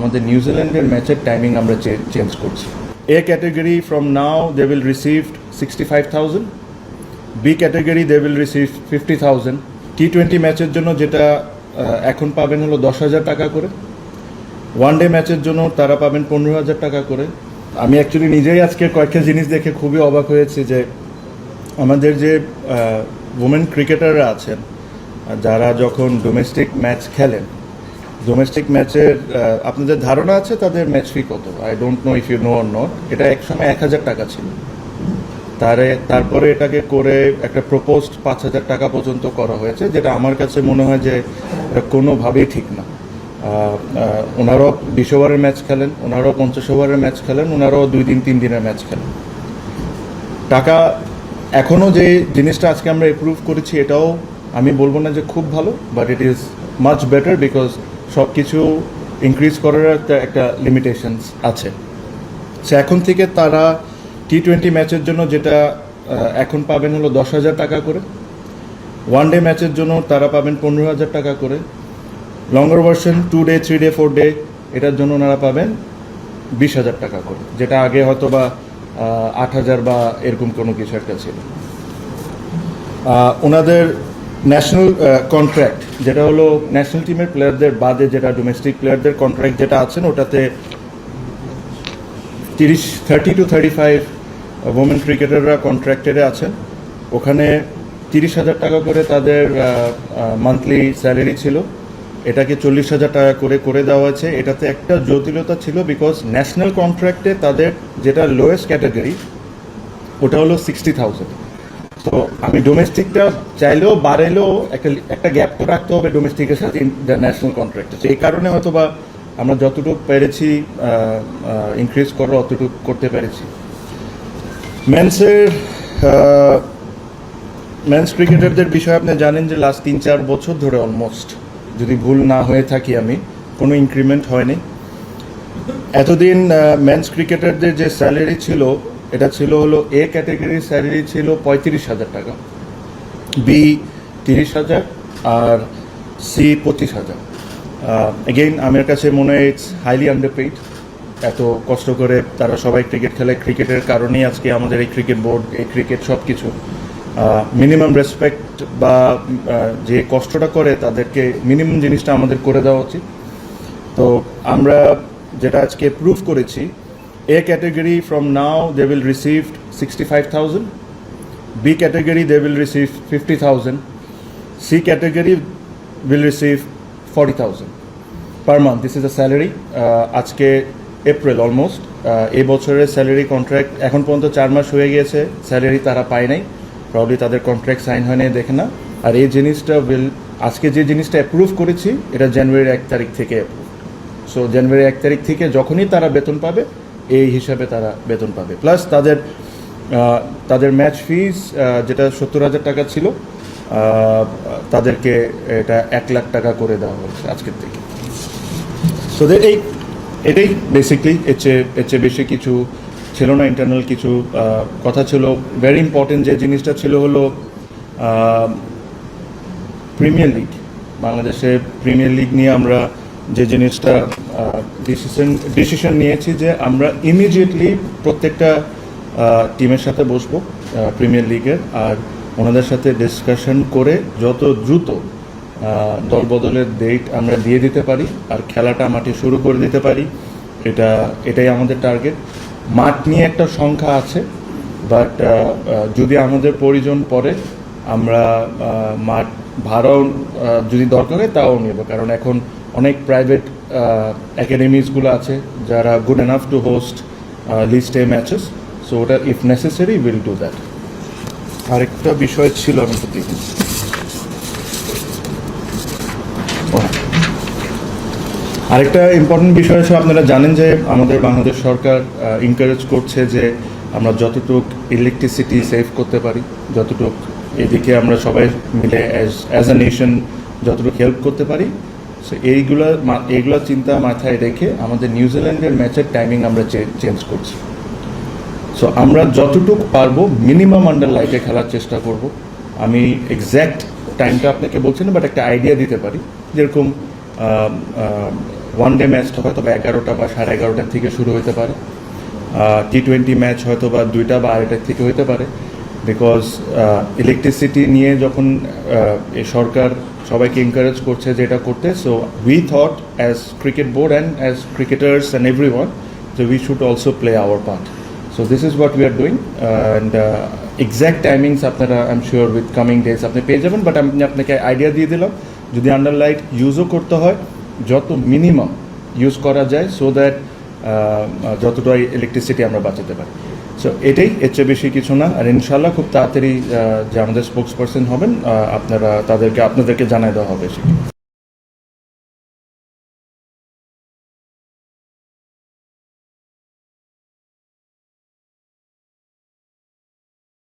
আমাদের নিউজিল্যান্ডের ম্যাচের টাইমিং আমরা চেঞ্জ করছি। A category from now they will receive 65,000, B category they will receive 50,000। টি20 ম্যাচের জন্য যেটা এখন পাবেন হলো 10,000 টাকা করে, ওয়ানডে ম্যাচের জন্য তারা পাবেন 15,000 টাকা করে। আমি অ্যাকচুয়ালি নিজেই আজকে কয়েকটা জিনিস দেখে খুবই অবাক হয়েছি যে আমাদের যে ওমেন ক্রিকেটাররা আছেন যারা যখন ডোমেস্টিক ম্যাচ খেলেন, ডোমেস্টিক ম্যাচের আপনাদের ধারণা আছে তাদের ম্যাচ ফি কত? I don't know if you know or not. এটা এক সময় 1,000 টাকা ছিল, তারপরে এটাকে করে একটা প্রপোজড 5,000 টাকা পর্যন্ত করা হয়েছে, যেটা আমার কাছে মনে হয় যে কোনোভাবেই ঠিক না। ওনারাও 20 ওভারের ম্যাচ খেলেন, ওনারাও 50 ওভারের ম্যাচ খেলেন, ওনারাও 2 দিন 3 দিনের ম্যাচ খেলেন। টাকা এখনও যে জিনিসটা আজকে আমরা অ্যাপ্রুভ করেছি এটাও আমি বলবো না যে খুব ভালো, but it is much better because সব কিছু ইনক্রিজ করার একটা লিমিটেশনস আছে। সে এখন থেকে তারা টি20 ম্যাচের জন্য যেটা এখন পাবেন হলো 10,000 টাকা করে, ওয়ানডে ম্যাচের জন্য তারা পাবেন 15,000 টাকা করে, লঙ্গার ভার্সন 2 ডে 3 ডে 4 ডে এটার জন্য ওনারা পাবেন 20,000 টাকা করে, যেটা আগে হয়তো বা 8,000 বা এরকম কোনো কিছু একটা ছিল। ওনাদের ন্যাশনাল কন্ট্রাক্ট যেটা হলো ন্যাশনাল টিমের প্লেয়ারদের বাদে যেটা ডোমেস্টিক প্লেয়ারদের কন্ট্রাক্ট যেটা আছেন ওটাতে 30 to 35 ওমেন ক্রিকেটাররা কন্ট্রাক্টেডে আছেন। ওখানে 30,000 টাকা করে তাদের মান্থলি স্যালারি ছিল, এটাকে 40,000 টাকা করে দেওয়া হয়েছে। এটাতে একটা জটিলতা ছিল বিকজ ন্যাশনাল কন্ট্রাক্টে তাদের যেটা লোয়েস্ট ক্যাটাগরি ওটা হলো 60,000। তো আমি ডোমেস্টিকটা চাইলেও বাড়াইলেও একটা গ্যাপ তো রাখতে হবে ডোমেস্টিকের সাথে ন্যাশনাল কন্ট্রাক্টে। এই কারণে হয়তো বা আমরা যতটুকু পেরেছি ইনক্রিজ করার অতটুকু করতে পেরেছি। মেন্স ক্রিকেটারদের বিষয়ে আপনি জানেন যে লাস্ট 3-4 বছর ধরে অলমোস্ট, যদি ভুল না হয়ে থাকি আমি, কোনো ইনক্রিমেন্ট হয়নি। এতদিন মেন্স ক্রিকেটারদের যে স্যালারি ছিল এটা ছিল হলো এ ক্যাটাগরির স্যালারি ছিল 35,000 টাকা, বি 30,000 আর সি 25,000। এগেইন আমার কাছে মনে হয় ইটস হাইলি আন্ডারপেইড। এত কষ্ট করে তারা সবাই ক্রিকেট খেলে, ক্রিকেটের কারণেই আজকে আমাদের এই ক্রিকেট বোর্ড, এই ক্রিকেট সব কিছু। মিনিমাম রেসপেক্ট বা যে কষ্টটা করে তাদেরকে মিনিমাম জিনিসটা আমাদের করে দেওয়া উচিত। তো আমরা যেটা আজকে প্রুভ করেছি, A category from now they will receive 65,000, B category they will receive 50,000, C category will receive 40,000 per month. This is a salary. আজকে এপ্রিল অলমোস্ট, এই বছরের স্যালারি কন্ট্রাক্ট এখন পর্যন্ত 4 মাস হয়ে গিয়েছে, স্যালারি তারা পায় নাই, প্রবলি তাদের কন্ট্রাক্ট সাইন হয় নাই, দেখে না। আর এই জিনিসটা আজকে যে জিনিসটা অ্যাপ্রুভ করেছি এটা জানুয়ারির 1 তারিখ থেকে অ্যাপ্রুভ। সো জানুয়ারির 1 তারিখ থেকে যখনই তারা বেতন পাবে এই হিসাবে তারা বেতন পাবে, প্লাস তাদের ম্যাচ ফিস যেটা 70,000 টাকা ছিল তাদেরকে এটা 1 লাখ টাকা করে দেওয়া হয়েছে আজকের থেকে। সো এটাই বেসিকলি এর চেয়ে বেশি কিছু ছিল না। ইন্টারনাল কিছু কথা ছিল। ভেরি ইম্পর্টেন্ট যে জিনিসটা ছিল হলো প্রিমিয়ার লিগ, বাংলাদেশের প্রিমিয়ার লিগ নিয়ে আমরা যে জিনিসটা ডিসিশন নিয়েছি যে আমরা ইমিডিয়েটলি প্রত্যেকটা টিমের সাথে বসবো প্রিমিয়ার লিগের, আর ওনাদের সাথে ডিসকাশন করে যত দ্রুত দলবদলের ডেট আমরা দিয়ে দিতে পারি আর খেলাটা মাঠে শুরু করে দিতে পারি, এটাই আমাদের টার্গেট। মাঠ নিয়ে একটা সংখ্যা আছে, বাট যদি আমাদের প্রয়োজন পড়ে আমরা মাঠ ভাড়াও যদি দরকার হয় তাও নেব, কারণ এখন অনেক প্রাইভেট একাডেমিজগুলো আছে যারা good enough to host list A matches. So ওটা if necessary will do that. আরেকটা বিষয় ছিল আমি তো দেখি, আরেকটা ইম্পর্টেন্ট বিষয় হচ্ছে আপনারা জানেন যে আমাদের বাংলাদেশ সরকার এনকারেজ করছে যে আমরা যতটুকু ইলেকট্রিসিটি সেভ করতে পারি, যতটুকু এদিকে আমরা সবাই মিলে অ্যাজ আ নেশন যতটুকু হেল্প করতে পারি, সো এইগুলো চিন্তা মাথায় রেখে আমাদের নিউজিল্যান্ডের ম্যাচের টাইমিং আমরা চেঞ্জ করছি। সো আমরা যতটুকু পারবো মিনিমাম আন্ডার লাইটে খেলার চেষ্টা করব। আমি এক্স্যাক্ট টাইমটা আপনাকে বলছি না, বাট একটা আইডিয়া দিতে পারি। যেরকম ওয়ান ডে ম্যাচটা হয়তো বা 11টা বা 11:30 থেকে শুরু হতে পারে, T20 ম্যাচ হয়তো বা 2টা বা 2:30 থেকে হতে পারে, বিকজ ইলেকট্রিসিটি নিয়ে যখন এই সরকার সবাইকে এনকারেজ করছে যে এটা করতে, so we thought as cricket board and as cricketers and everyone যে we should also play our part. So this is what we are doing, and exact timings আপনারা I am sure with coming days আপনি পেয়ে যাবেন, but আমি আপনাকে idea দিয়ে দিলাম যদি আন্ডারলাইট ইউজও করতে হয় যত মিনিমাম ইউজ করা যায়, সো দ্যাট যতটা ইলেকট্রিসিটি আমরা বাঁচাতে পারি. সো এটাই, এর চেয়ে বেশি কিছু না. আর ইনশাল্লাহ খুব তাড়াতাড়ি যে আমাদের স্পোক্স পার্সন হবেন আপনাদেরকে জানাই দেওয়া হবে সেটা.